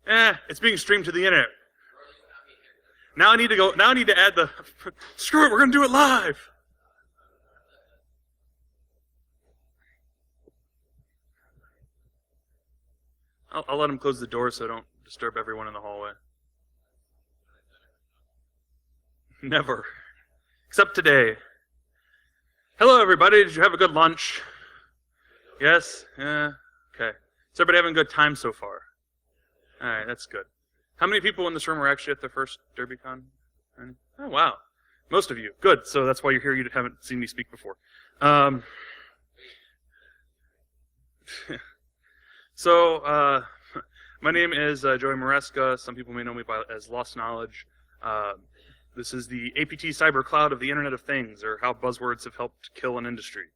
It's being streamed to the internet. Now I need to add the, screw it, we're going to do it live. I'll let him close the door so I don't disturb everyone in the hallway. Never. Except today. Hello, everybody. Did you have a good lunch? Yes? Yeah. Okay. Is everybody having a good time so far? All right, that's good. How many people in this room were actually at the first DerbyCon? Oh, wow. Most of you. Good. So that's why you're here. You haven't seen me speak before. My name is Joey Maresca. Some people may know me as Lost Knowledge. This is the APT cyber cloud of the Internet of Things, or how buzzwords have helped kill an industry.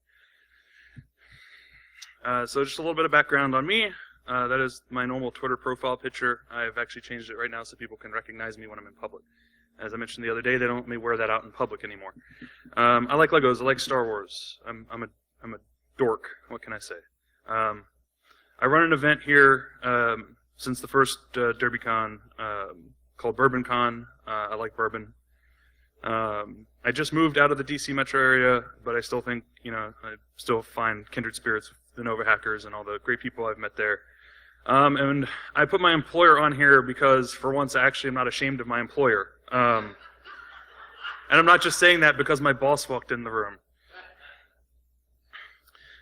So just a little bit of background on me. That is my normal Twitter profile picture. I've actually changed it right now so people can recognize me when I'm in public. As I mentioned the other day, they don't let me wear that out in public anymore. I like Legos. I like Star Wars. I'm a dork. What can I say? I run an event here since the first DerbyCon called BourbonCon. I like bourbon. I just moved out of the DC metro area, but I still think, I still find kindred spirits with the Nova hackers and all the great people I've met there. And I put my employer on here because, for once, actually, I'm not ashamed of my employer. And I'm not just saying that because my boss walked in the room.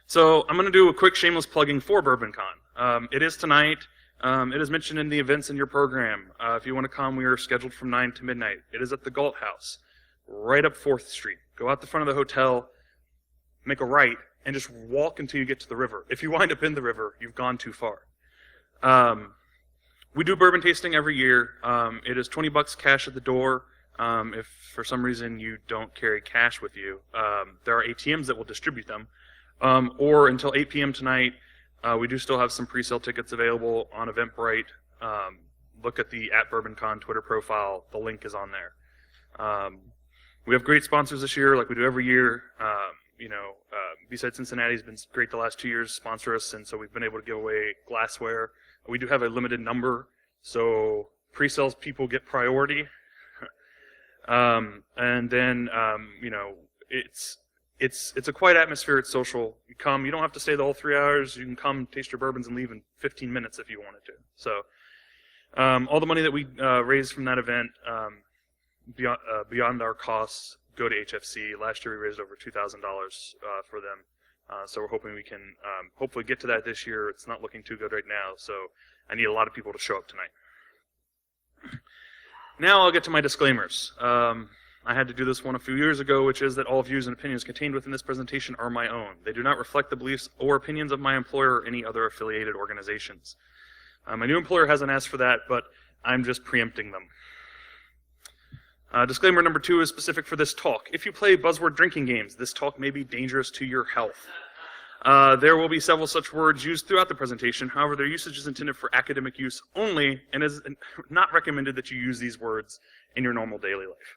So I'm going to do a quick shameless plugging for BourbonCon. It is tonight. It is mentioned in the events in your program. If you want to come, we are scheduled from 9 to midnight. It is at the Galt House, right up 4th Street. Go out the front of the hotel, make a right, and just walk until you get to the river. If you wind up in the river, you've gone too far. We do bourbon tasting every year. It is $20 cash at the door. If for some reason you don't carry cash with you, there are ATMs that will distribute them. Or until 8 p.m. tonight, we do still have some pre-sale tickets available on Eventbrite. Look at the @BourbonCon Twitter profile. The link is on there. We have great sponsors this year, like we do every year. Besides Cincinnati has been great the last 2 years, sponsor us, and so we've been able to give away glassware. We do have a limited number, so pre-sales people get priority. And then, it's a quiet atmosphere. It's social. You come. You don't have to stay the whole 3 hours. You can come, taste your bourbons, and leave in 15 minutes if you wanted to. So, all the money that we raised from that event, beyond our costs, go to HFC. Last year we raised over $2,000 for them. So we're hoping we can hopefully get to that this year. It's not looking too good right now, so I need a lot of people to show up tonight. Now I'll get to my disclaimers. I had to do this one a few years ago, which is that all views and opinions contained within this presentation are my own. They do not reflect the beliefs or opinions of my employer or any other affiliated organizations. My new employer hasn't asked for that, but I'm just preempting them. Disclaimer number 2 is specific for this talk. If you play buzzword drinking games, this talk may be dangerous to your health. There will be several such words used throughout the presentation. However, their usage is intended for academic use only and is not recommended that you use these words in your normal daily life.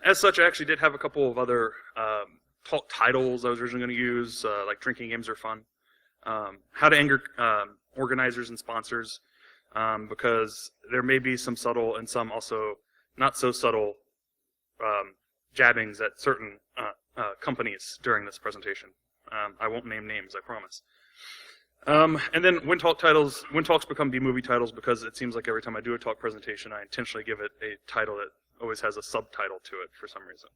As such, I actually did have a couple of other talk titles I was originally going to use, like drinking games are fun, how to anger organizers and sponsors, because there may be some subtle and some also not so subtle jabbings at certain companies during this presentation. I won't name names, I promise. And then when talks become B-movie titles, because it seems like every time I do a talk presentation, I intentionally give it a title that always has a subtitle to it for some reason.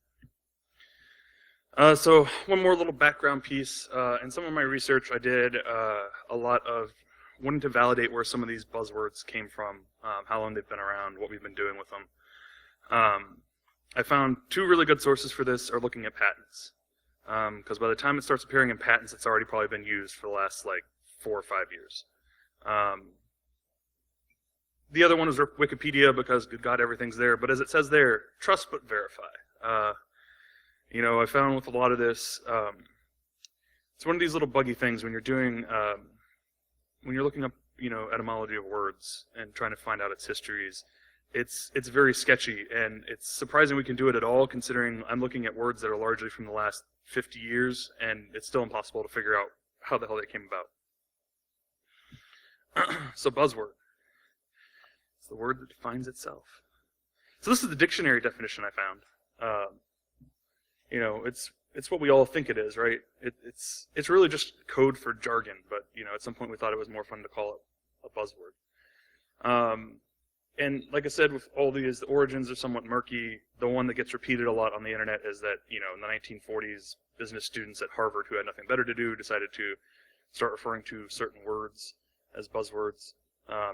So one more little background piece. In some of my research, I did a lot of wanting to validate where some of these buzzwords came from, how long they've been around, what we've been doing with them. I found 2 really good sources for this are looking at patents. Because by the time it starts appearing in patents, it's already probably been used for the last 4 or 5 years. The other one is Wikipedia, because good God, everything's there. But as it says there, trust but verify. I found with a lot of this, it's one of these little buggy things when you're doing, when you're looking up, etymology of words and trying to find out its histories. It's very sketchy, and it's surprising we can do it at all, considering I'm looking at words that are largely from the last 50 years, and it's still impossible to figure out how the hell they came about. So buzzword. It's the word that defines itself. So this is the dictionary definition I found. It's what we all think it is, right? It's really just code for jargon, but at some point we thought it was more fun to call it a buzzword. And like I said, with all these, the origins are somewhat murky. The one that gets repeated a lot on the internet is that, in the 1940s, business students at Harvard who had nothing better to do decided to start referring to certain words as buzzwords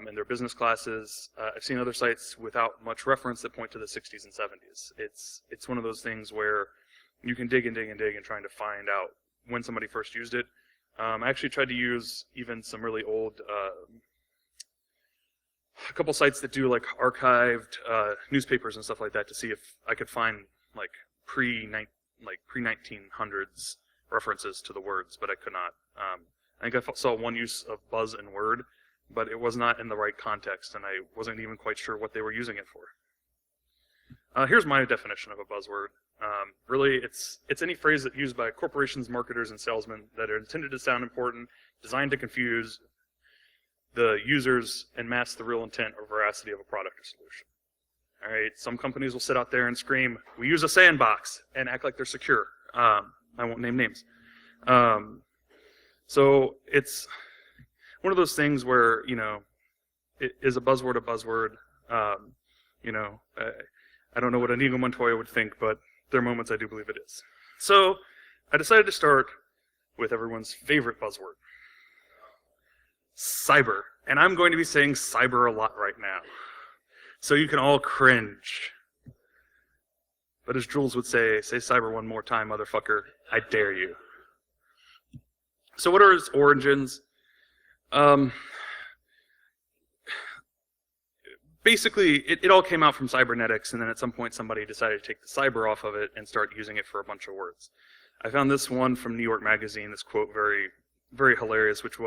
in their business classes. I've seen other sites without much reference that point to the 60s and 70s. It's one of those things where you can dig and dig and dig and trying to find out when somebody first used it. I actually tried to use even some really old a couple sites that do like archived newspapers and stuff like that to see if I could find like pre-1900s references to the words, but I could not. I think I saw one use of buzz and word, but it was not in the right context, and I wasn't even quite sure what they were using it for. Here's my definition of a buzzword. Really, it's any phrase that's used by corporations, marketers, and salesmen that are intended to sound important, designed to confuse the users and mask the real intent or veracity of a product or solution. All right, some companies will sit out there and scream, "We use a sandbox," and act like they're secure. I won't name names. So it's one of those things where, is a buzzword a buzzword? I don't know what Inigo Montoya would think, but there are moments I do believe it is. So I decided to start with everyone's favorite buzzword, cyber. And I'm going to be saying cyber a lot right now, so you can all cringe. But as Jules would say cyber one more time, motherfucker. I dare you. So what are its origins? Basically, it all came out from cybernetics, and then at some point somebody decided to take the cyber off of it and start using it for a bunch of words. I found this one from New York Magazine, this quote very, very hilarious, which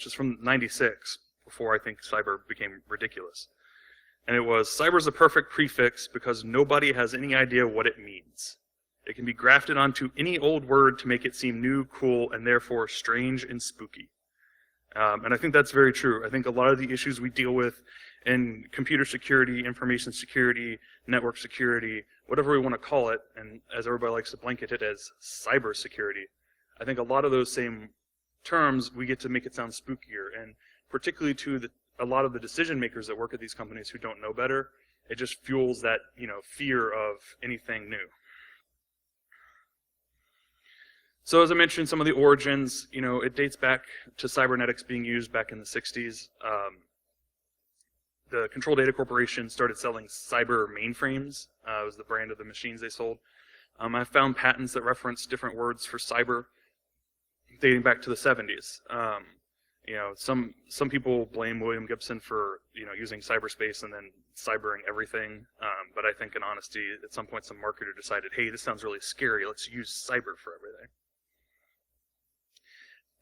is from '96, before I think cyber became ridiculous. And it was, "Cyber's a perfect prefix because nobody has any idea what it means. It can be grafted onto any old word to make it seem new, cool, and therefore strange and spooky." And I think that's very true. I think a lot of the issues we deal with in computer security, information security, network security, whatever we want to call it, and as everybody likes to blanket it as cyber security, I think a lot of those same terms, we get to make it sound spookier, and particularly to a lot of the decision makers that work at these companies who don't know better, it just fuels that fear of anything new. So as I mentioned, some of the origins, it dates back to cybernetics being used back in the 60s. The Control Data Corporation started selling cyber mainframes. It was the brand of the machines they sold. I found patents that reference different words for cyber dating back to the 70s. Some people blame William Gibson for using cyberspace and then cybering everything. But I think in honesty, at some point some marketer decided, hey, this sounds really scary. Let's use cyber for everything.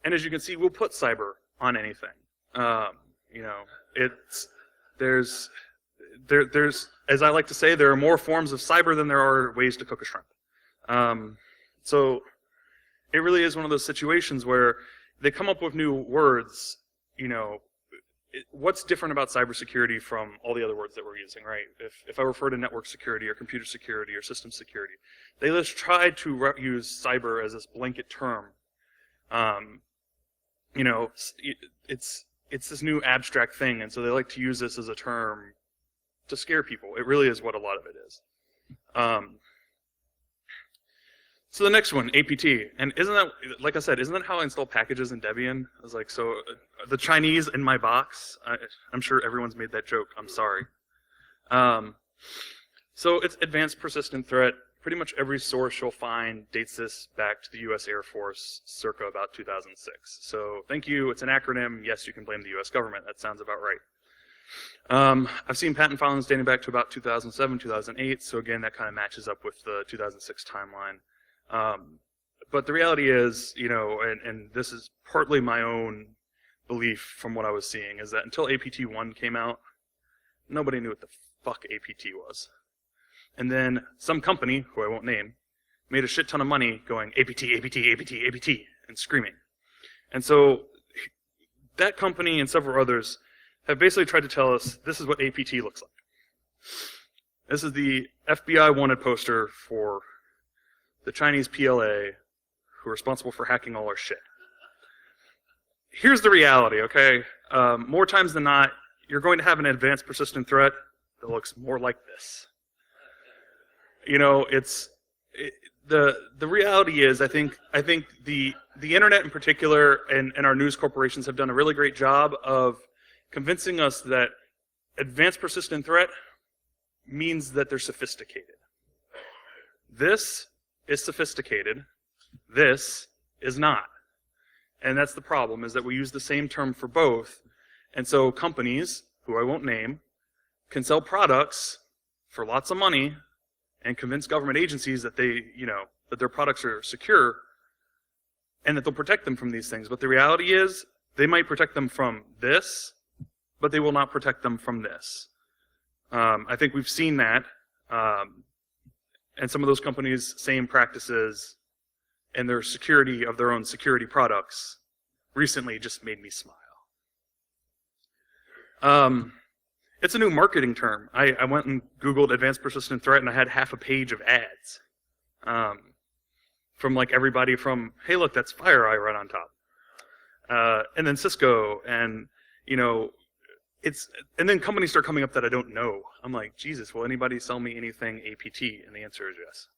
And as you can see, we'll put cyber on anything. There's, as I like to say, there are more forms of cyber than there are ways to cook a shrimp. So it really is one of those situations where they come up with new words. What's different about cybersecurity from all the other words that we're using, right? If I refer to network security or computer security or system security, they just try to use cyber as this blanket term. It's this new abstract thing, and so they like to use this as a term to scare people. It really is what a lot of it is. So the next one, APT, and isn't that, like I said, isn't that how I install packages in Debian? I was like, so the Chinese in my box, I'm sure everyone's made that joke, I'm sorry. So it's advanced persistent threat. Pretty much every source you'll find dates this back to the US Air Force circa about 2006. So thank you, it's an acronym. Yes, you can blame the US government, that sounds about right. I've seen patent filings dating back to about 2007, 2008, so again, that kind of matches up with the 2006 timeline. But the reality is, and this is partly my own belief from what I was seeing, is that until APT-1 came out, nobody knew what the fuck APT was. And then some company, who I won't name, made a shit ton of money going APT, APT, APT, APT, and screaming. And so that company and several others, have basically tried to tell us this is what APT looks like. This is the FBI wanted poster for the Chinese PLA who are responsible for hacking all our shit. Here's the reality, okay? More times than not, you're going to have an advanced persistent threat that looks more like this. You know, the reality is, I think the internet in particular and our news corporations have done a really great job of convincing us that advanced persistent threat means that they're sophisticated. This is sophisticated. This is not. And that's the problem, is that we use the same term for both. And so companies, who I won't name, can sell products for lots of money and convince government agencies that that their products are secure and that they'll protect them from these things. But the reality is, they might protect them from this, but they will not protect them from this. I think we've seen that. And some of those companies' same practices and their security of their own security products recently just made me smile. It's a new marketing term. I went and Googled advanced persistent threat, and I had half a page of ads from like everybody from, hey, look, that's FireEye right on top, and then Cisco, and and then companies start coming up that I don't know. I'm like, Jesus, will anybody sell me anything APT? And the answer is yes.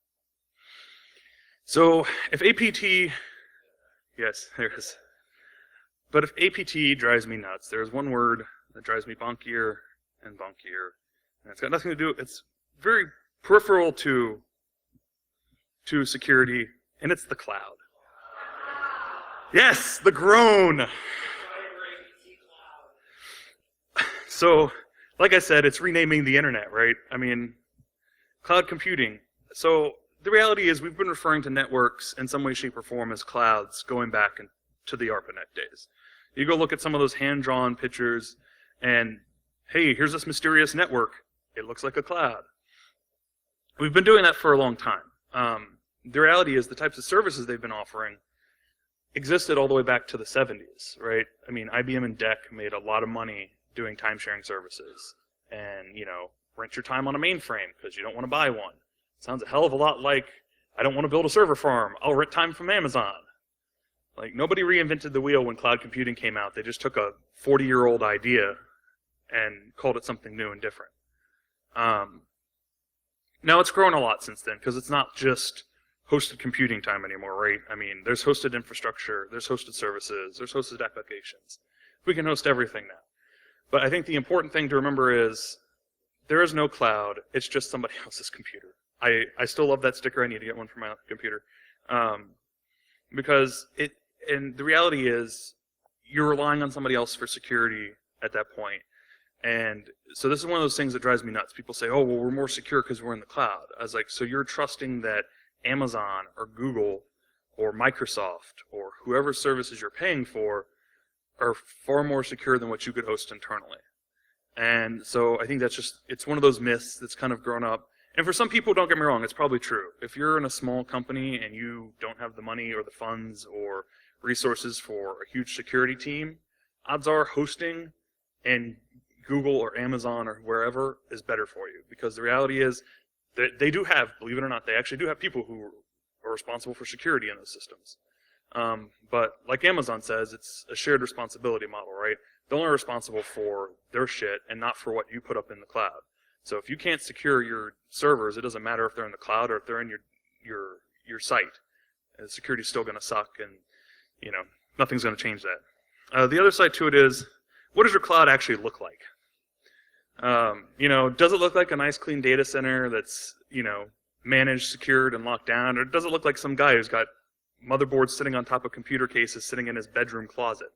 So if APT, yes, there is. But if APT drives me nuts, there's one word that drives me bonkier and bonkier. And it's got nothing to do, it's very peripheral to security, and it's the cloud. Yes, the groan. So, like I said, it's renaming the internet, right? I mean, cloud computing. So the reality is we've been referring to networks in some way, shape, or form as clouds going back to the ARPANET days. You go look at some of those hand-drawn pictures, and hey, here's this mysterious network. It looks like a cloud. We've been doing that for a long time. The reality is the types of services they've been offering existed all the way back to the 70s, right? I mean, IBM and DEC made a lot of money doing time-sharing services, and rent your time on a mainframe because you don't want to buy one. Sounds a hell of a lot like, I don't want to build a server farm, I'll rent time from Amazon. Like, nobody reinvented the wheel when cloud computing came out. They just took a 40-year-old idea and called it something new and different. Now it's grown a lot since then, because it's not just hosted computing time anymore, right? I mean, there's hosted infrastructure, there's hosted services, there's hosted applications. We can host everything now. But I think the important thing to remember is there is no cloud. It's just somebody else's computer. I still love that sticker. I need to get one for my computer. Because and the reality is you're relying on somebody else for security at that point. And so this is one of those things that drives me nuts. People say, oh, well, we're more secure because we're in the cloud. I was like, so you're trusting that Amazon or Google or Microsoft or whoever services you're paying for are far more secure than what you could host internally. And so I think it's one of those myths that's kind of grown up. And for some people, don't get me wrong, it's probably true. If you're in a small company and you don't have the money or the funds or resources for a huge security team, odds are hosting in Google or Amazon or wherever is better for you. Because the reality is that they do have, believe it or not, they actually do have people who are responsible for security in those systems. But like Amazon says, it's a shared responsibility model, right? They're only responsible for their shit and not for what you put up in the cloud. So if you can't secure your servers, it doesn't matter if they're in the cloud or if they're in your site. The security's still going to suck, and nothing's going to change that. The other side to it is, what does your cloud actually look like? Does it look like a nice, clean data center that's managed, secured, and locked down, or does it look like some guy who's got motherboards sitting on top of computer cases sitting in his bedroom closet?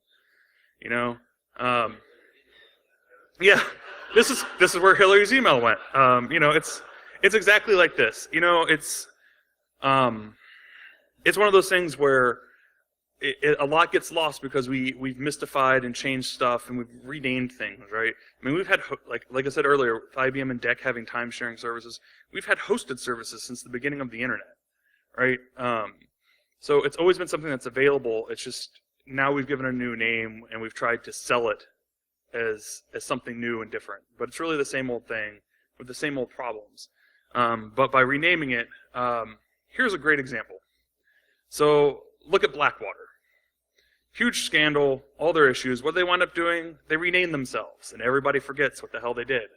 Yeah, this is where Hillary's email went. It's exactly like this. It's one of those things where a lot gets lost because we've mystified and changed stuff and we've renamed things, right? I mean, we've had, like I said earlier, with IBM and DEC having time-sharing services, we've had hosted services since the beginning of the internet, right? So it's always been something that's available. It's just now we've given it a new name and we've tried to sell it as something new and different, but it's really the same old thing with the same old problems. But by renaming it, here's a great example. So look at Blackwater. Huge scandal, all their issues. What do they wind up doing? They rename themselves, and everybody forgets what the hell they did.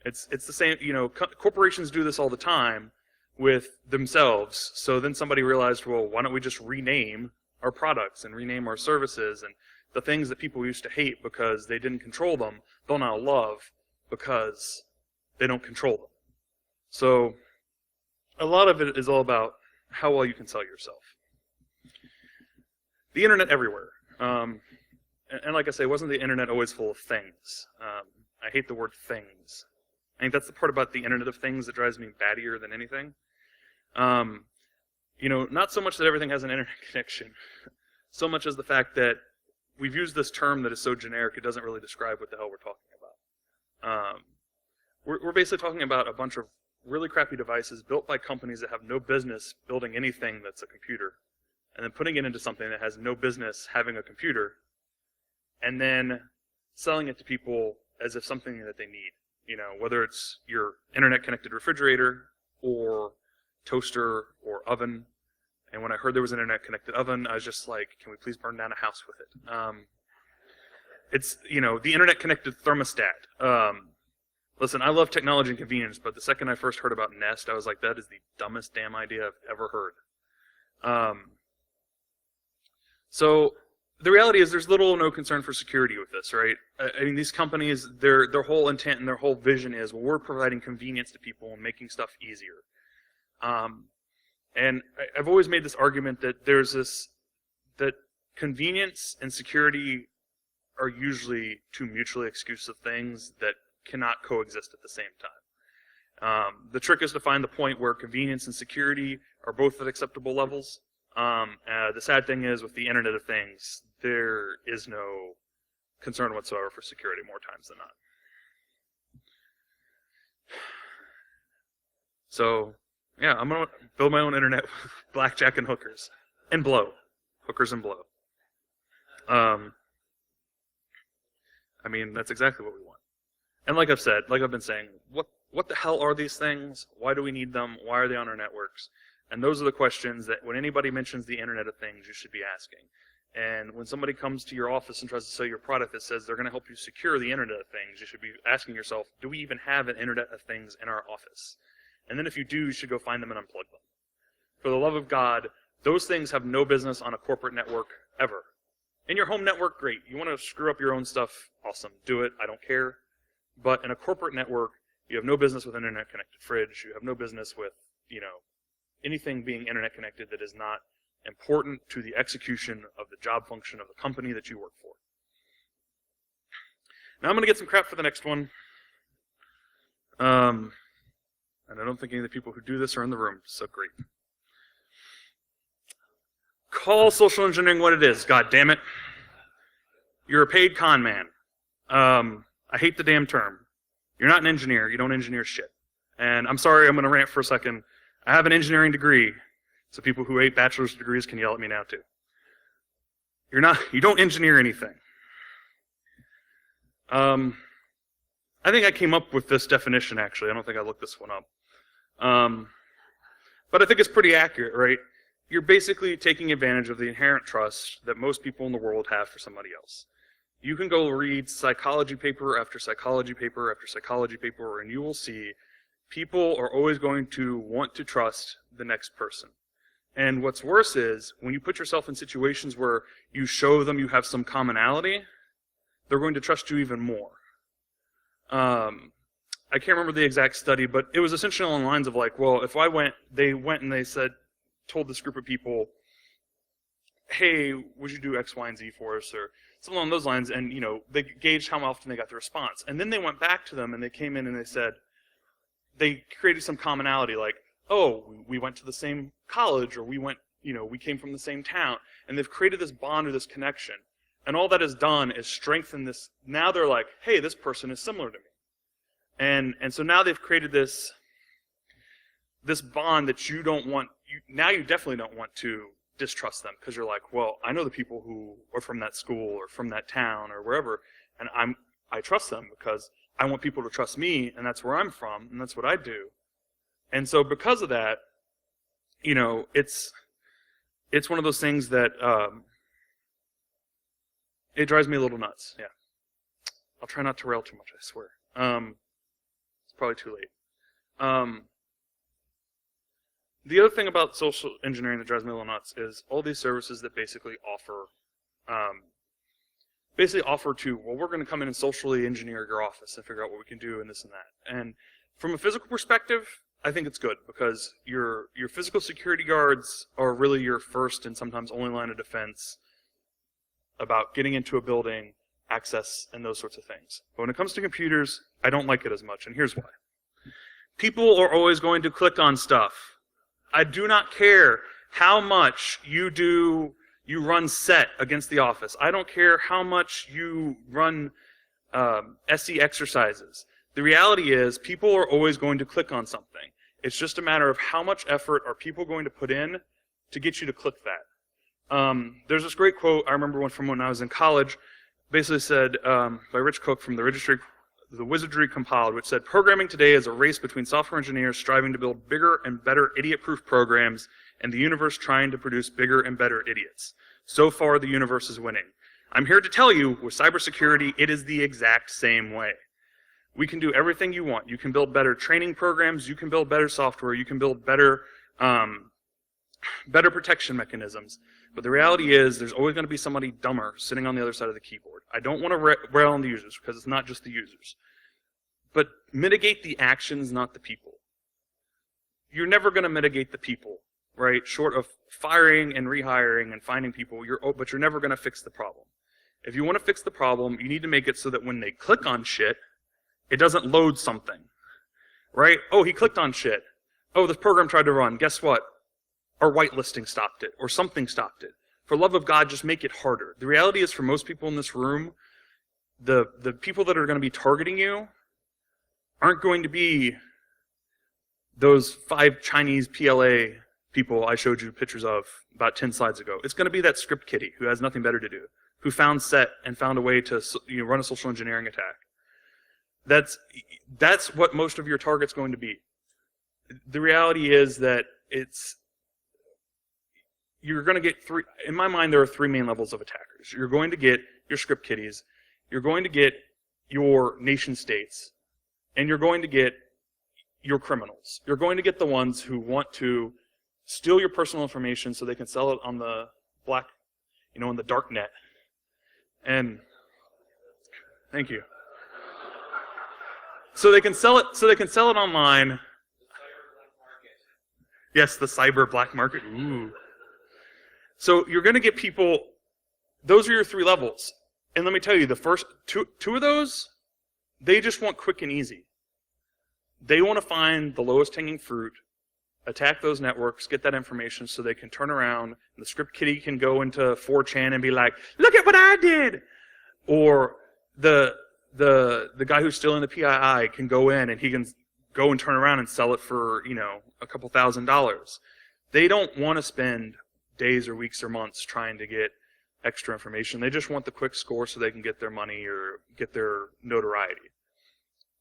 It's the same, corporations do this all the time with themselves. So then somebody realized, well, why don't we just rename our products and rename our services, and the things that people used to hate because they didn't control them, they'll now love because they don't control them. So a lot of it is all about how well you can sell yourself. The internet everywhere. And like I say, wasn't the internet always full of things? I hate the word things. I think that's the part about the Internet of Things that drives me battier than anything. Not so much that everything has an internet connection, so much as the fact that we've used this term that is so generic it doesn't really describe what the hell we're talking about. We're basically talking about a bunch of really crappy devices built by companies that have no business building anything that's a computer, and then putting it into something that has no business having a computer, and then selling it to people as if something that they need. Whether it's your internet-connected refrigerator or toaster or oven. And when I heard there was an internet-connected oven, I was just like, can we please burn down a house with it? It's, the internet-connected thermostat. Listen, I love technology and convenience, but the second I first heard about Nest, I was like, that is the dumbest damn idea I've ever heard. So the reality is there's little or no concern for security with this, right? I mean, these companies, their whole intent and their whole vision is, well, we're providing convenience to people and making stuff easier. And I've always made this argument that that convenience and security are usually two mutually exclusive things that cannot coexist at the same time. The trick is to find the point where convenience and security are both at acceptable levels. The sad thing is, with the Internet of Things, there is no concern whatsoever for security more times than not. So, yeah, I'm going to build my own internet with blackjack and hookers. And blow. Hookers and blow. I mean, that's exactly what we want. And like I've been saying, what the hell are these things? Why do we need them? Why are they on our networks? And those are the questions that when anybody mentions the Internet of Things, you should be asking. And when somebody comes to your office and tries to sell your product that says they're going to help you secure the Internet of Things, you should be asking yourself, do we even have an Internet of Things in our office? And then if you do, you should go find them and unplug them. For the love of God, those things have no business on a corporate network ever. In your home network, great. You want to screw up your own stuff, awesome. Do it. I don't care. But in a corporate network, you have no business with an internet-connected fridge. You have no business with, anything being internet-connected that is not important to the execution of the job function of the company that you work for. Now I'm going to get some crap for the next one. And I don't think any of the people who do this are in the room, so great. Call social engineering what it is, god damn it. You're a paid con man. I hate the damn term. You're not an engineer. You don't engineer shit. And I'm sorry, I'm going to rant for a second. I have an engineering degree, so people who hate bachelor's degrees can yell at me now too. You don't engineer anything. I think I came up with this definition, actually. I don't think I looked this one up. But I think it's pretty accurate, right? You're basically taking advantage of the inherent trust that most people in the world have for somebody else. You can go read psychology paper after psychology paper after psychology paper, and you will see people are always going to want to trust the next person. And what's worse is, when you put yourself in situations where you show them you have some commonality, they're going to trust you even more. I can't remember the exact study, but it was essentially along the lines of like, well, if they went and they told this group of people, hey, would you do X, Y, and Z for us, or something along those lines, and they gauged how often they got the response. And then they went back to them and they came in and they said, they created some commonality, like, oh, we went to the same college, or we came from the same town, and they've created this bond or this connection. And all that has done is strengthen this. Now they're like, hey, this person is similar to me. And so now they've created this bond that you don't want, now you definitely don't want to distrust them, because you're like, well, I know the people who are from that school or from that town or wherever, and trust them because I want people to trust me, and that's where I'm from, and that's what I do. And so because of that, you know, it's one of those things that it drives me a little nuts. Yeah, I'll try not to rail too much, I swear. It's probably too late. The other thing about social engineering that drives me a little nuts is all these services that basically offer to, well, we're going to come in and socially engineer your office and figure out what we can do and this and that. And from a physical perspective, I think it's good because your physical security guards are really your first and sometimes only line of defense about getting into a building, access, and those sorts of things. But when it comes to computers, I don't like it as much, and here's why. People are always going to click on stuff. I do not care how much you run set against the office. I don't care how much you run SE exercises. The reality is people are always going to click on something. It's just a matter of how much effort are people going to put in to get you to click that. There's this great quote I remember one from when I was in college, basically said by Rich Cook from the Wizardry Compiled, which said, "Programming today is a race between software engineers striving to build bigger and better idiot-proof programs and the universe trying to produce bigger and better idiots. So far, the universe is winning. I'm here to tell you, with cybersecurity, it is the exact same way. We can do everything you want. You can build better training programs. You can build better software. You can build better protection mechanisms. But the reality is there's always going to be somebody dumber sitting on the other side of the keyboard. I don't want to rail on the users because it's not just the users. But mitigate the actions, not the people. You're never going to mitigate the people, right? Short of firing and rehiring and finding people, but you're never going to fix the problem. If you want to fix the problem, you need to make it so that when they click on shit, it doesn't load something, right? Oh, he clicked on shit. Oh, this program tried to run. Guess what? Our whitelisting stopped it, or something stopped it. For love of God, just make it harder. The reality is, for most people in this room, the people that are going to be targeting you aren't going to be those 5 Chinese PLA people I showed you pictures of about 10 slides ago. It's going to be that script kiddie who has nothing better to do, who found set and found a way to run a social engineering attack. That's what most of your target's going to be. The reality is that you're going to get in my mind, there are 3 main levels of attackers. You're going to get your script kiddies, you're going to get your nation states, and you're going to get your criminals. You're going to get the ones who want to steal your personal information so they can sell it on the in the dark net. And thank you. So they can sell it online. Yes, the cyber black market. Ooh. So you're going to get people, those are your 3 levels. And let me tell you, the first two of those, they just want quick and easy. They want to find the lowest hanging fruit, attack those networks, get that information so they can turn around, and the script kiddie can go into 4chan and be like, look at what I did! Or the guy who's still in the PII can go in and he can go and turn around and sell it for, a couple $1,000s. They don't want to spend days or weeks or months trying to get extra information. They just want the quick score so they can get their money or get their notoriety.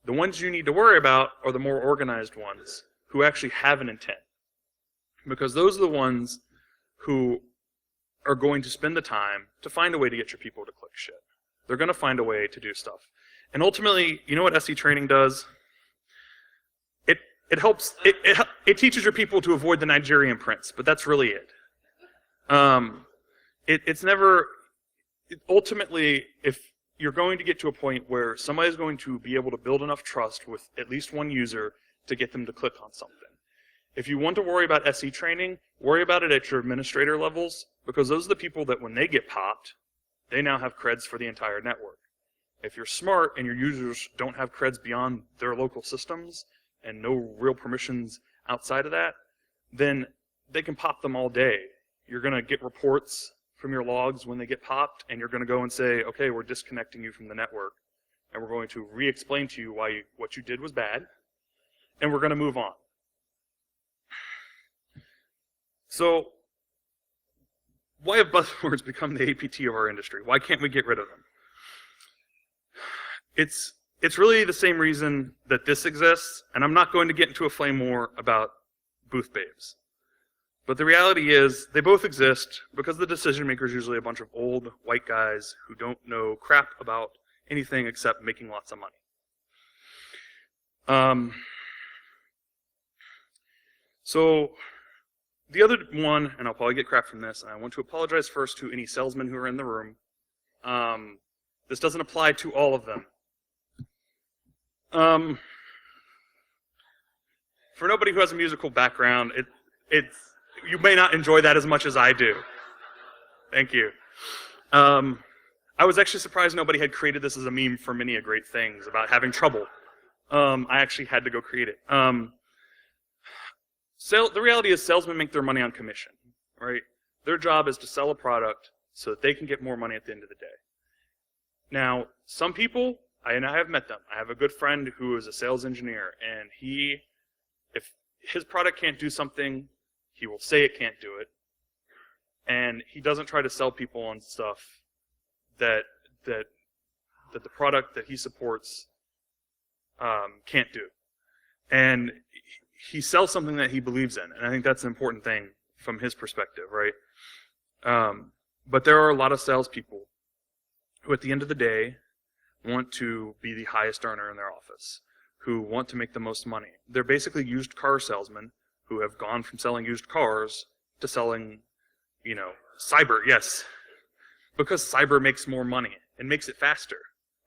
The ones you need to worry about are the more organized ones who actually have an intent. Because those are the ones who are going to spend the time to find a way to get your people to click shit. They're going to find a way to do stuff. And ultimately, you know what SE training does? It helps, it teaches your people to avoid the Nigerian prince, but that's really it. Ultimately, if you're going to get to a point where somebody's going to be able to build enough trust with at least one user to get them to click on something. If you want to worry about SE training, worry about it at your administrator levels, because those are the people that when they get popped, they now have creds for the entire network. If you're smart and your users don't have creds beyond their local systems and no real permissions outside of that, then they can pop them all day. You're going to get reports from your logs when they get popped, and you're going to go and say, okay, we're disconnecting you from the network, and we're going to re-explain to you why what you did was bad, and we're going to move on. So, why have buzzwords become the APT of our industry? Why can't we get rid of them? it's really the same reason that this exists, and I'm not going to get into a flame war about booth babes. But the reality is, they both exist because the decision maker is usually a bunch of old white guys who don't know crap about anything except making lots of money. So the other one, and I'll probably get crap from this, and I want to apologize first to any salesmen who are in the room. This doesn't apply to all of them. For nobody who has a musical background, you may not enjoy that as much as I do. Thank you. I was actually surprised nobody had created this as a meme for many great things about having trouble. I actually had to go create it. The reality is salesmen make their money on commission, right? Their job is to sell a product so that they can get more money at the end of the day. Now, some people, and I have met them. I have a good friend who is a sales engineer, and if his product can't do something, he will say it can't do it. And he doesn't try to sell people on stuff that the product that he supports can't do. And he sells something that he believes in, and I think that's an important thing from his perspective, right? But there are a lot of salespeople who, at the end of the day, want to be the highest earner in their office, who want to make the most money. They're basically used car salesmen who have gone from selling used cars to selling, cyber, yes. Because cyber makes more money and makes it faster,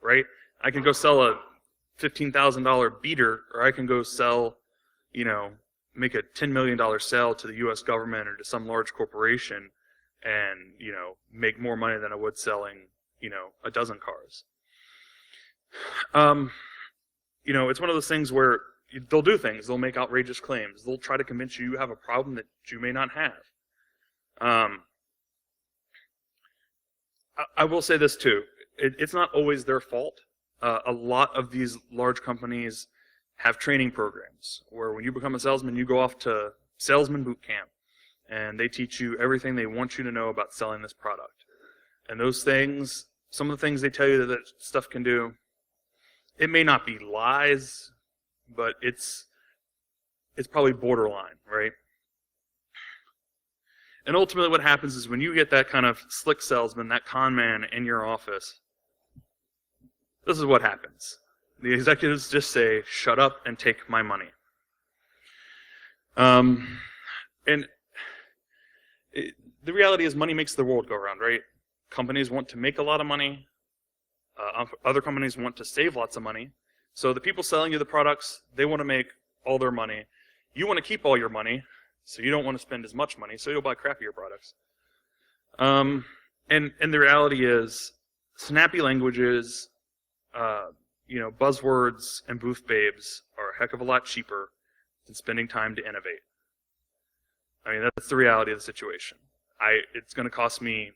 right? I can go sell a $15,000 beater, or I can go sell, make a $10 million sale to the US government or to some large corporation and, make more money than I would selling, a dozen cars. It's one of those things where they'll do things. They'll make outrageous claims. They'll try to convince you have a problem that you may not have. I will say this too. It's not always their fault. A lot of these large companies have training programs where when you become a salesman, you go off to salesman boot camp, and they teach you everything they want you to know about selling this product. And those things, some of the things they tell you that stuff can do, it may not be lies, but it's probably borderline, right? And ultimately what happens is when you get that kind of slick salesman, that con man in your office, this is what happens. The executives just say, shut up and take my money. The reality is money makes the world go round, right? Companies want to make a lot of money. Other companies want to save lots of money. So the people selling you the products, they want to make all their money. You want to keep all your money, so you don't want to spend as much money, so you'll buy crappier products. And the reality is, snappy languages, buzzwords and booth babes are a heck of a lot cheaper than spending time to innovate. I mean, that's the reality of the situation. It's going to cost me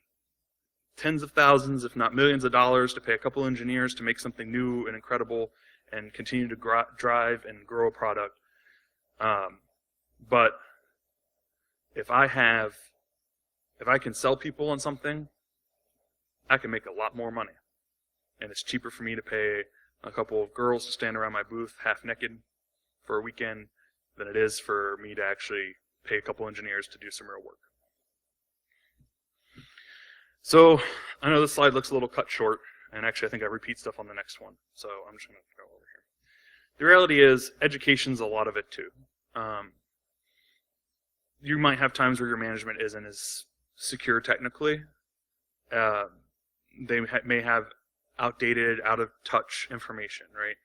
tens of thousands, if not millions of dollars to pay a couple engineers to make something new and incredible and continue to drive and grow a product. But if I can sell people on something, I can make a lot more money. And it's cheaper for me to pay a couple of girls to stand around my booth half naked for a weekend than it is for me to actually pay a couple engineers to do some real work. So I know this slide looks a little cut short, and actually I think I repeat stuff on the next one, so I'm just going to go over here. The reality is education's a lot of it too. You might have times where your management isn't as secure technically. They may have outdated, out of touch information, right?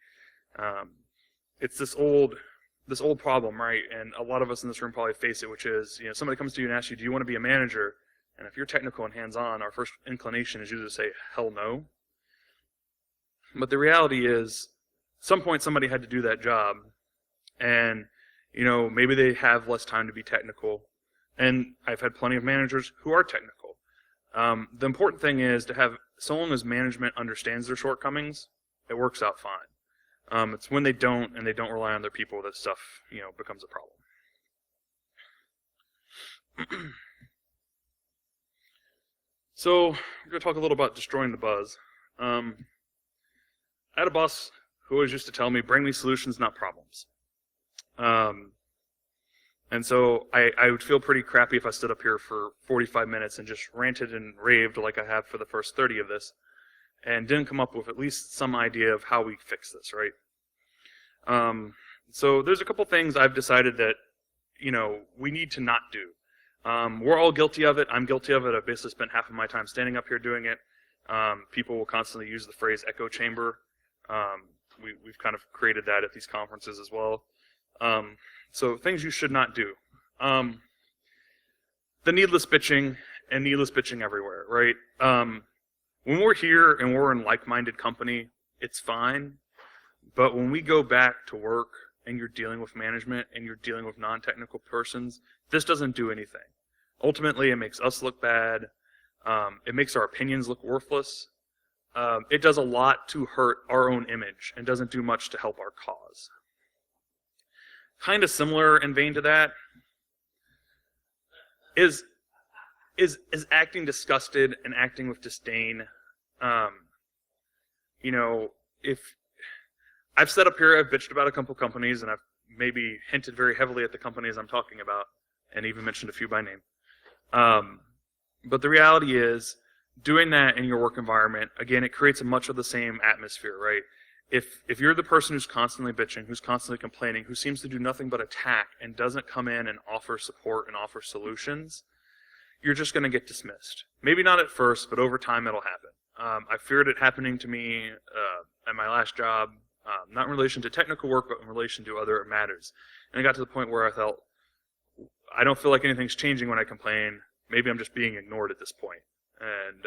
It's this old problem, right? And a lot of us in this room probably face it, which is, somebody comes to you and asks you, do you want to be a manager? And if you're technical and hands-on, our first inclination is usually to say, hell no. But the reality is, at some point somebody had to do that job, and maybe they have less time to be technical. And I've had plenty of managers who are technical. The important thing is to have, so long as management understands their shortcomings, it works out fine. It's when they don't, and they don't rely on their people, that stuff, becomes a problem. So, we're going to talk a little about destroying the buzz. I had a boss who always used to tell me, bring me solutions, not problems. And so I would feel pretty crappy if I stood up here for 45 minutes and just ranted and raved like I have for the first 30 of this, and didn't come up with at least some idea of how we fix this, right? So there's a couple things I've decided that, we need to not do. We're all guilty of it. I'm guilty of it. I've basically spent half of my time standing up here doing it. People will constantly use the phrase echo chamber. We've kind of created that at these conferences as well. So things you should not do. The needless bitching and needless bitching everywhere, right? When we're here and we're in like-minded company, it's fine. But when we go back to work and you're dealing with management and you're dealing with non-technical persons, this doesn't do anything. Ultimately, it makes us look bad. It makes our opinions look worthless. It does a lot to hurt our own image and doesn't do much to help our cause. Kind of similar in vein to that is acting disgusted and acting with disdain. If I've set up here, I've bitched about a couple companies, and I've maybe hinted very heavily at the companies I'm talking about, and even mentioned a few by name. But the reality is, doing that in your work environment, again, it creates much of the same atmosphere, right? If you're the person who's constantly bitching, who's constantly complaining, who seems to do nothing but attack and doesn't come in and offer support and offer solutions, you're just going to get dismissed. Maybe not at first, but over time it'll happen. I feared it happening to me at my last job, not in relation to technical work, but in relation to other matters. And I got to the point where I felt, I don't feel like anything's changing when I complain. Maybe I'm just being ignored at this point. And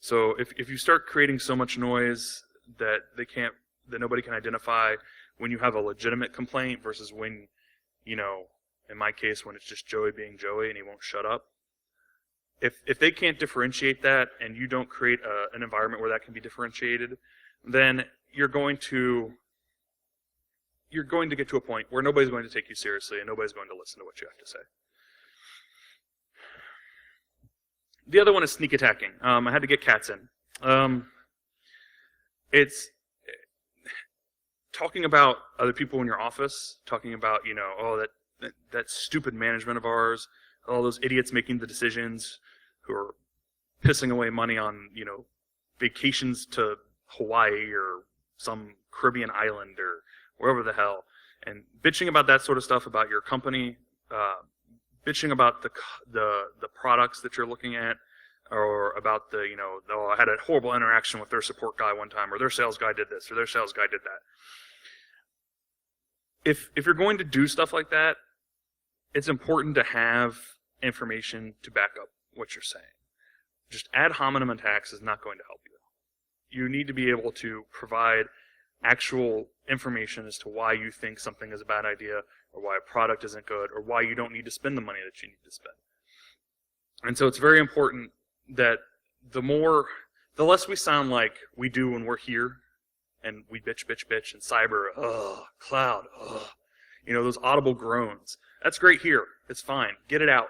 so if you start creating so much noise that nobody can identify when you have a legitimate complaint versus when, in my case, when it's just Joey being Joey and he won't shut up. If they can't differentiate that and you don't create an environment where that can be differentiated, then you're going to get to a point where nobody's going to take you seriously and nobody's going to listen to what you have to say. The other one is sneak attacking. I had to get cats in. It's talking about other people in your office, talking about, that stupid management of ours, all those idiots making the decisions who are pissing away money on, vacations to Hawaii or some Caribbean island or wherever the hell, and bitching about that sort of stuff about your company, bitching about the products that you're looking at, or about I had a horrible interaction with their support guy one time, or their sales guy did this, or their sales guy did that. If you're going to do stuff like that, it's important to have information to back up what you're saying. Just ad hominem attacks is not going to help you. You need to be able to provide actual information as to why you think something is a bad idea, or why a product isn't good, or why you don't need to spend the money that you need to spend. And so it's very important that the less we sound like we do when we're here, and we bitch, and cyber, cloud, those audible groans. That's great here. It's fine. Get it out.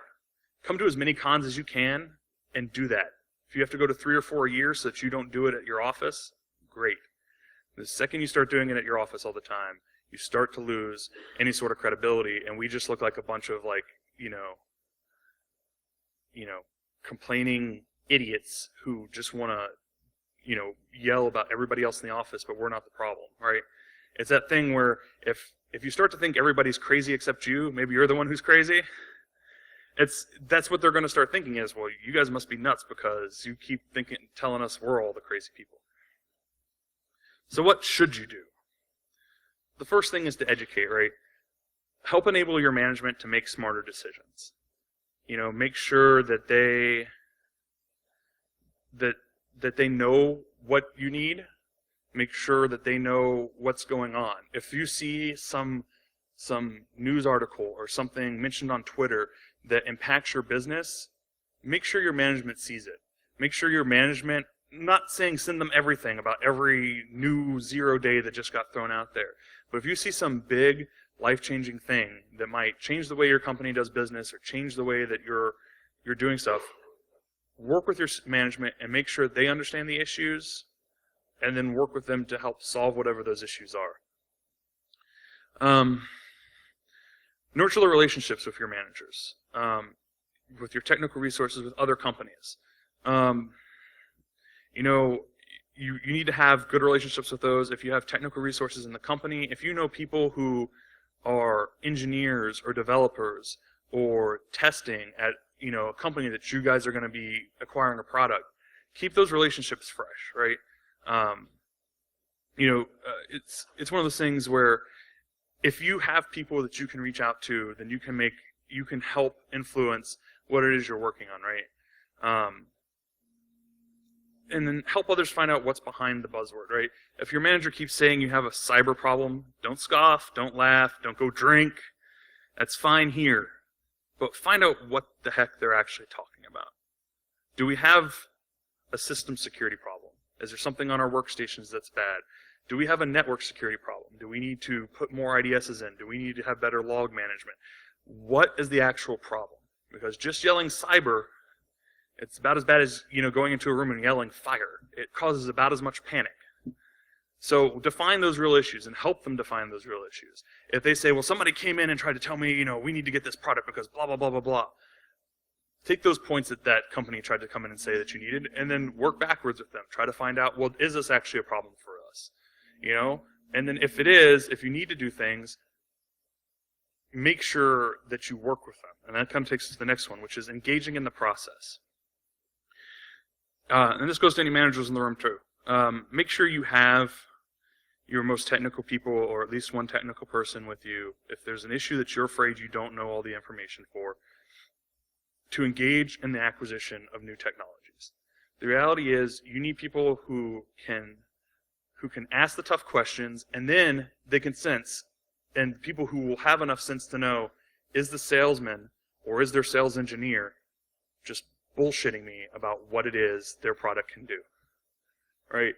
Come to as many cons as you can and do that. If you have to go to 3 or 4 a year so that you don't do it at your office, great. The second you start doing it at your office all the time, you start to lose any sort of credibility, and we just look like a bunch of complaining idiots who just want to, yell about everybody else in the office, but we're not the problem, right? It's that thing where if you start to think everybody's crazy except you, maybe you're the one who's crazy. That's what they're going to start thinking is, well, you guys must be nuts because you keep telling us we're all the crazy people. So what should you do? The first thing is to educate, right? Help enable your management to make smarter decisions. Make sure that they know what you need. Make sure that they know what's going on. If you see some news article or something mentioned on Twitter that impacts your business, make sure your management sees it. Make sure your management, not saying send them everything about every new 0 day that just got thrown out there, but if you see some big life-changing thing that might change the way your company does business or change the way that you're doing stuff, work with your management and make sure they understand the issues and then work with them to help solve whatever those issues are. Nurture the relationships with your managers, with your technical resources, with other companies. You know, you need to have good relationships with those. If you have technical resources in the company, if you know people who are engineers or developers or testing at, you know, a company that you guys are going to be acquiring a product, keep those relationships fresh, right? You know, it's one of those things where if you have people that you can reach out to, then you can help influence what it is you're working on, right? And then help others find out what's behind the buzzword, right? If your manager keeps saying you have a cyber problem, don't scoff, don't laugh, don't go drink. That's fine here. But find out what the heck they're actually talking about. Do we have a system security problem? Is there something on our workstations that's bad? Do we have a network security problem? Do we need to put more IDSs in? Do we need to have better log management? What is the actual problem? Because just yelling cyber, it's about as bad as, you know, going into a room and yelling fire. It causes about as much panic. So define those real issues and help them define those real issues. If they say, well, somebody came in and tried to tell me, you know, we need to get this product because blah, blah, blah, blah, blah. Take those points that that company tried to come in and say that you needed, and then work backwards with them. Try to find out, well, is this actually a problem for us? You know? And then if it is, if you need to do things, make sure that you work with them. And that kind of takes us to the next one, which is engaging in the process. And this goes to any managers in the room too. Make sure you have your most technical people, or at least one technical person with you, if there's an issue that you're afraid you don't know all the information for, to engage in the acquisition of new technologies. The reality is you need people who can ask the tough questions, and then they can sense, and people who will have enough sense to know, is the salesman or is their sales engineer just bullshitting me about what it is their product can do, right?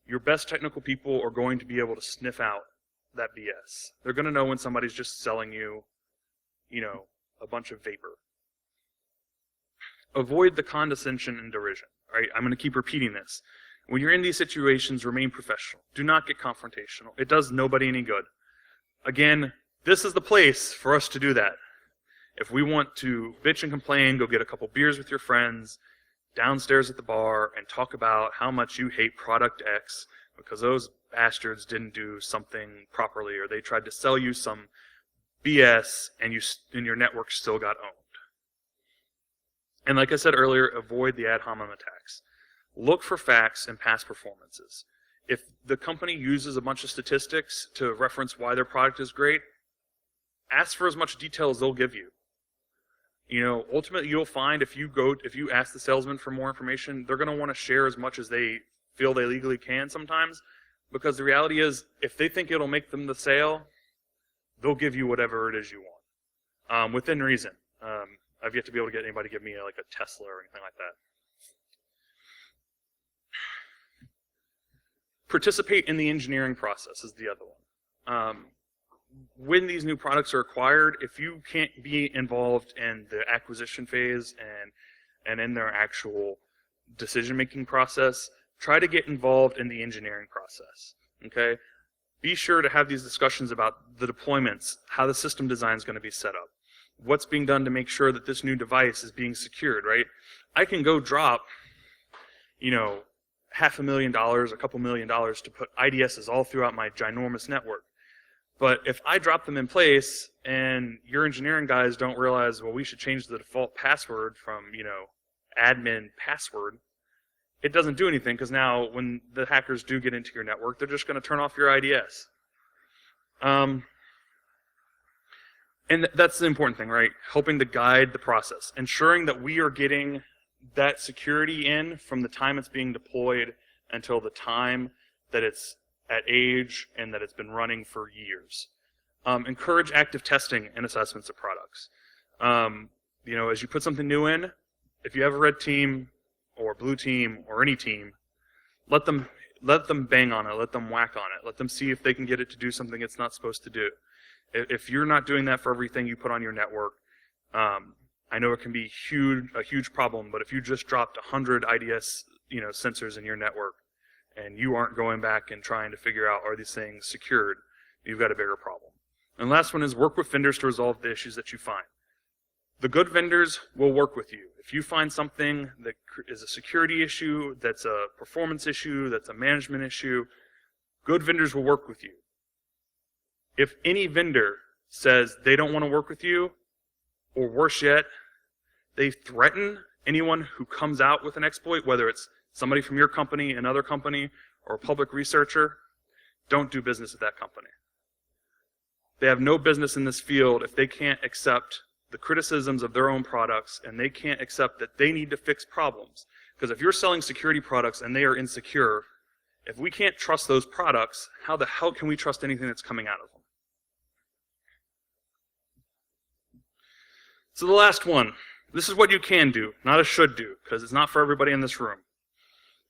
Your best technical people are going to be able to sniff out that BS. They're going to know when somebody's just selling you, you know, a bunch of vapor. Avoid the condescension and derision, right? I'm going to keep repeating this. When you're in these situations, remain professional. Do not get confrontational. It does nobody any good. Again, this is the place for us to do that. If we want to bitch and complain, go get a couple beers with your friends downstairs at the bar and talk about how much you hate product X because those bastards didn't do something properly, or they tried to sell you some BS and your network still got owned. And like I said earlier, avoid the ad hominem attacks. Look for facts and past performances. If the company uses a bunch of statistics to reference why their product is great, ask for as much detail as they'll give you. You know, ultimately you'll find if you ask the salesman for more information, they're going to want to share as much as they feel they legally can sometimes, because the reality is if they think it'll make them the sale, they'll give you whatever it is you want, within reason. I've yet to be able to get anybody to give me like a Tesla or anything like that. Participate in the engineering process is the other one. When these new products are acquired, if you can't be involved in the acquisition phase and in their actual decision-making process, try to get involved in the engineering process. Okay? Be sure to have these discussions about the deployments, how the system design is going to be set up, what's being done to make sure that this new device is being secured, right? I can go drop, you know, $500,000, a couple $1 million to put IDSs all throughout my ginormous network. But if I drop them in place and your engineering guys don't realize, well, we should change the default password from, you know, admin password, it doesn't do anything, because now when the hackers do get into your network, they're just going to turn off your IDS. And that's the important thing, right? Helping to guide the process. Ensuring that we are getting that security in from the time it's being deployed until the time that it's at age and that it's been running for years. Encourage active testing and assessments of products. You know, as you put something new in, if you have a red team or blue team or any team, let them bang on it, let them whack on it, let them see if they can get it to do something it's not supposed to do. If you're not doing that for everything you put on your network, I know it can be a huge problem, but if you just dropped 100 IDS, you know, sensors in your network and you aren't going back and trying to figure out, are these things secured, you've got a bigger problem. And the last one is work with vendors to resolve the issues that you find. The good vendors will work with you. If you find something that is a security issue, that's a performance issue, that's a management issue, good vendors will work with you. If any vendor says they don't want to work with you, or worse yet, they threaten anyone who comes out with an exploit, whether it's somebody from your company, another company, or a public researcher, don't do business with that company. They have no business in this field if they can't accept the criticisms of their own products, and they can't accept that they need to fix problems. Because if you're selling security products and they are insecure, if we can't trust those products, how the hell can we trust anything that's coming out of them? So the last one, this is what you can do, not a should do, because it's not for everybody in this room.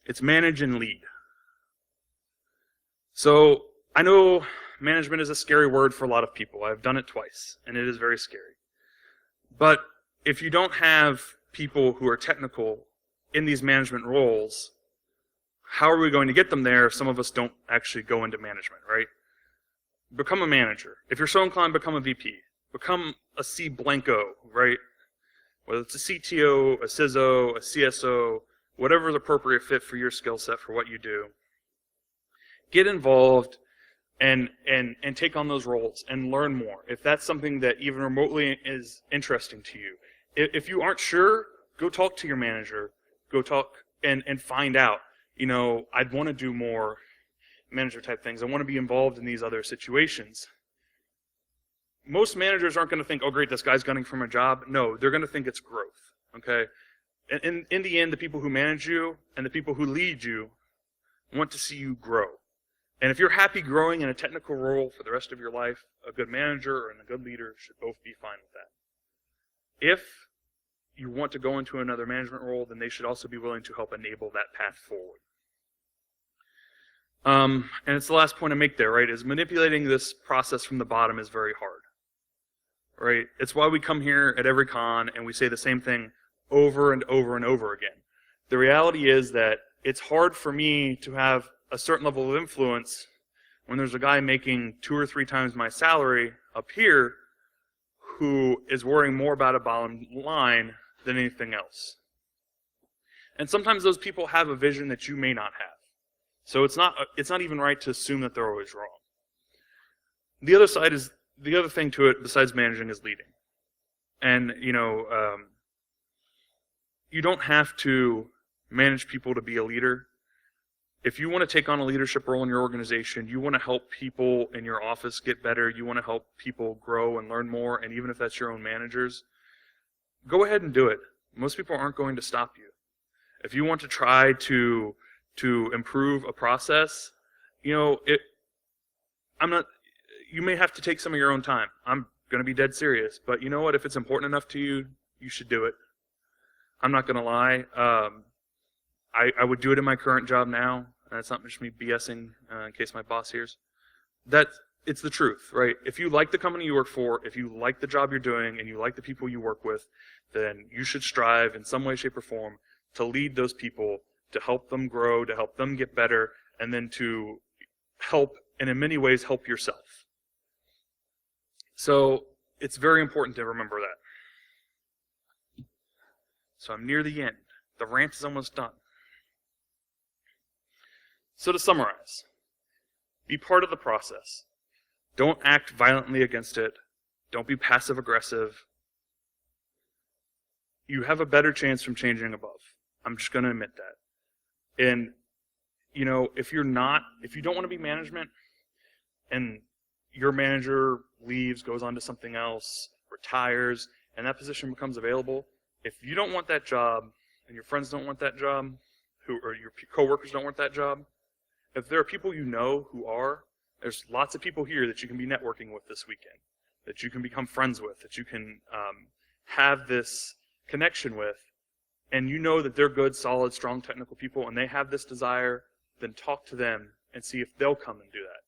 It's manage and lead. So I know management is a scary word for a lot of people. I've done it twice, and it is very scary. But if you don't have people who are technical in these management roles, how are we going to get them there if some of us don't actually go into management, right? Become a manager. If you're so inclined, become a VP. Become a C blanco, right? Whether it's a CTO, a CISO, a CSO, whatever is appropriate fit for your skill set for what you do. Get involved and take on those roles and learn more. If that's something that even remotely is interesting to you. If you aren't sure, go talk to your manager. Go talk and find out. You know, I'd want to do more manager type things. I want to be involved in these other situations. Most managers aren't going to think, oh great, this guy's gunning for a job. No, they're going to think it's growth. Okay? And in the end, the people who manage you and the people who lead you want to see you grow. And if you're happy growing in a technical role for the rest of your life, a good manager and a good leader should both be fine with that. If you want to go into another management role, then they should also be willing to help enable that path forward. And it's the last point I make there, right, is manipulating this process from the bottom is very hard. Right? It's why we come here at every con and we say the same thing over and over and over again. The reality is that it's hard for me to have a certain level of influence when there's a guy making 2 or 3 times my salary up here who is worrying more about a bottom line than anything else. And sometimes those people have a vision that you may not have. So it's not even right to assume that they're always wrong. The other side is, the other thing to it besides managing is leading. And, you know, you don't have to manage people to be a leader. If you want to take on a leadership role in your organization, you want to help people in your office get better, you want to help people grow and learn more, and even if that's your own managers, go ahead and do it. Most people aren't going to stop you. If you want to try to improve a process, you know, you may have to take some of your own time. I'm going to be dead serious, but you know what? If it's important enough to you, you should do it. I'm not going to lie. I would do it in my current job now. That's not just me BSing in case my boss hears. It's the truth, right? If you like the company you work for, if you like the job you're doing, and you like the people you work with, then you should strive in some way, shape, or form to lead those people, to help them grow, to help them get better, and then to help, and in many ways, help yourself. So it's very important to remember that. So I'm near the end. The rant is almost done. So to summarize, be part of the process. Don't act violently against it. Don't be passive-aggressive. You have a better chance from changing above. I'm just going to admit that. And, you know, if you don't want to be management, and your manager leaves, goes on to something else, retires, and that position becomes available, if you don't want that job, and your friends don't want that job, or your coworkers don't want that job, if there are people you know who are, there's lots of people here that you can be networking with this weekend, that you can become friends with, that you can have this connection with, and you know that they're good, solid, strong technical people, and they have this desire, then talk to them and see if they'll come and do that.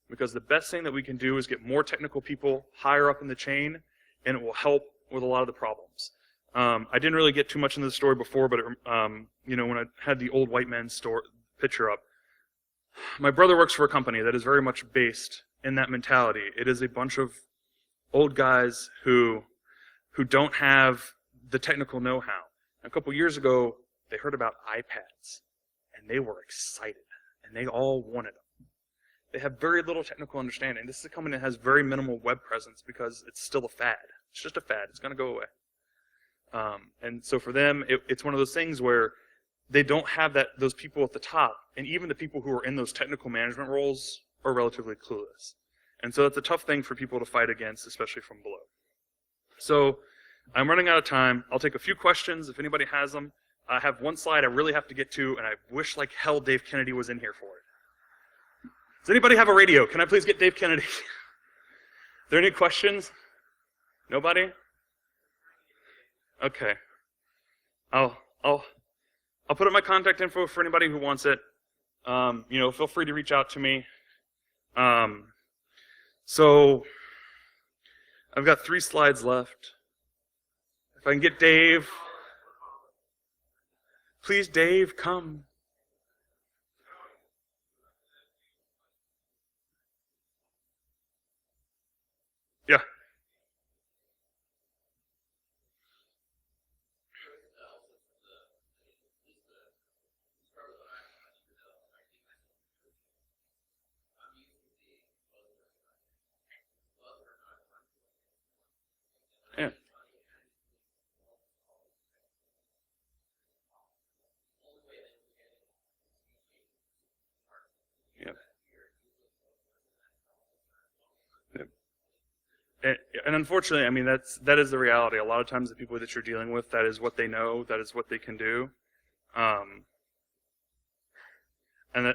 Because the best thing that we can do is get more technical people higher up in the chain, and it will help with a lot of the problems. I didn't really get too much into the story before, but you know, when I had the old white men picture up, My brother works for a company that is very much based in that mentality. It is a bunch of old guys who don't have the technical know-how. A couple years ago, they heard about iPads, and they were excited, and they all wanted them. They have very little technical understanding. This is a company that has very minimal web presence because it's still a fad. It's just a fad. It's going to go away. And so for them, it's one of those things where they don't have those people at the top, and even the people who are in those technical management roles are relatively clueless. And so it's a tough thing for people to fight against, especially from below. So I'm running out of time. I'll take a few questions if anybody has them. I have one slide I really have to get to, and I wish like hell Dave Kennedy was in here for it. Does anybody have a radio? Can I please get Dave Kennedy? Are there any questions? Nobody? Okay. I'll put up my contact info for anybody who wants it. Feel free to reach out to me. So I've got 3 slides left. If I can get Dave. Please, Dave, come. Yeah. Yeah. And unfortunately, I mean, that is the reality. A lot of times the people that you're dealing with, that is what they know, that is what they can do. And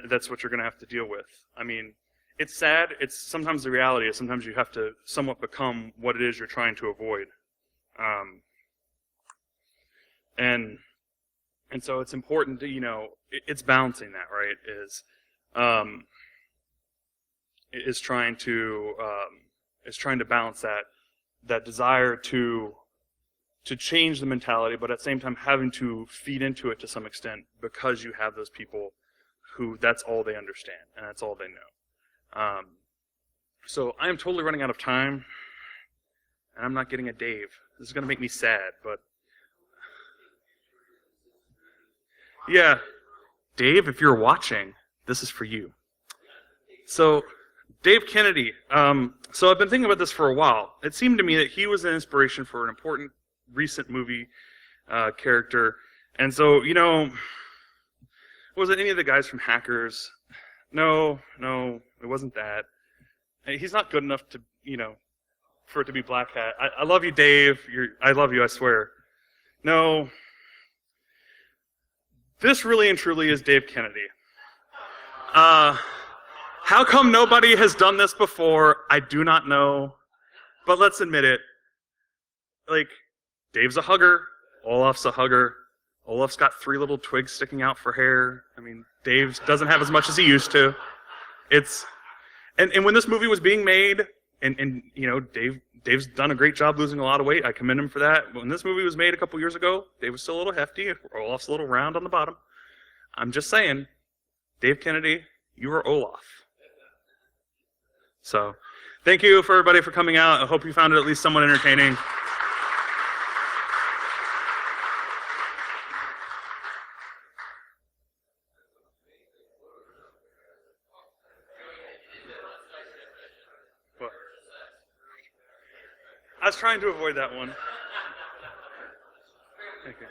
that's what you're going to have to deal with. I mean, it's sad. It's sometimes the reality is sometimes you have to somewhat become what it is you're trying to avoid. And so it's important to, it's balancing that, right, is trying to balance that desire to change the mentality, but at the same time having to feed into it to some extent because you have those people who that's all they understand and that's all they know. So I am totally running out of time, and I'm not getting a Dave. This is going to make me sad, but yeah, Dave, if you're watching, this is for you. So Dave Kennedy. So I've been thinking about this for a while. It seemed to me that he was an inspiration for an important recent movie character. And so, was it any of the guys from Hackers? No, it wasn't that. He's not good enough to, for it to be Black Hat. I love you, Dave. I love you, I swear. No. This really and truly is Dave Kennedy. How come nobody has done this before? I do not know. But let's admit it. Like, Dave's a hugger. Olaf's a hugger. Olaf's got 3 little twigs sticking out for hair. I mean, Dave doesn't have as much as he used to. And when this movie was being made, and Dave's done a great job losing a lot of weight. I commend him for that. When this movie was made a couple years ago, Dave was still a little hefty. Olaf's a little round on the bottom. I'm just saying, Dave Kennedy, you are Olaf. So, thank you for everybody for coming out. I hope you found it at least somewhat entertaining. What? I was trying to avoid that one. Okay.